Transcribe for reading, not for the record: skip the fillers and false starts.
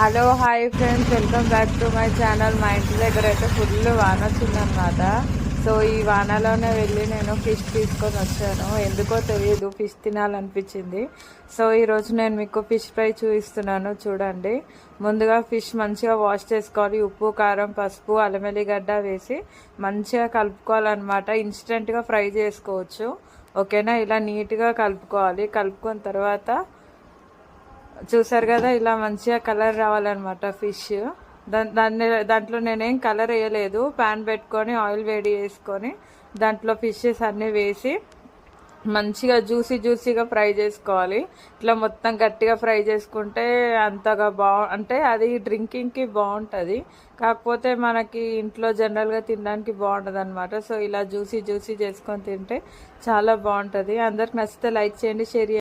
Hello hi friends, welcome back to my channel. మా ఇంటి దగ్గర అయితే ఫుల్ వాన వచ్చిందనమాట. సో ఈ వానలోనే వెళ్ళి నేను ఫిష్ తీసుకొని వచ్చాను. ఎందుకో తెలియదు, ఫిష్ తినాలనిపించింది. సో ఈరోజు నేను మీకు ఫిష్ ఫ్రై చూపిస్తున్నాను, చూడండి. ముందుగా ఫిష్ మంచిగా వాష్ చేసుకోవాలి. ఉప్పు, కారం, పసుపు, అల్లం ఎల్లిగడ్డ వేసి మంచిగా కలుపుకోవాలన్నమాట. ఇన్స్టెంట్గా ఫ్రై చేసుకోవచ్చు, ఓకేనా. ఇలా నీట్గా కలుపుకోవాలి. కలుపుకున్న తర్వాత చూసారు కదా, ఇలా మంచిగా కలర్ రావాలన్నమాట ఫిష్. దాంట్లో నేనేం కలర్ వేయలేదు. ప్యాన్ పెట్టుకొని ఆయిల్ వేడి చేసుకొని దాంట్లో ఫిషెస్ అన్నీ వేసి మంచిగా జ్యూసీగా ఫ్రై చేసుకోవాలి. ఇట్లా మొత్తం గట్టిగా ఫ్రై చేసుకుంటే అంతగా అంటే అది డ్రింకింగ్కి బాగుంటుంది, కాకపోతే మనకి ఇంట్లో జనరల్గా తినడానికి బాగుంటుంది అనమాట. సో ఇలా జ్యూసీ చేసుకొని తింటే చాలా బాగుంటుంది. అందరికి నచ్చితే లైక్ చేయండి, షేర్ చేయండి.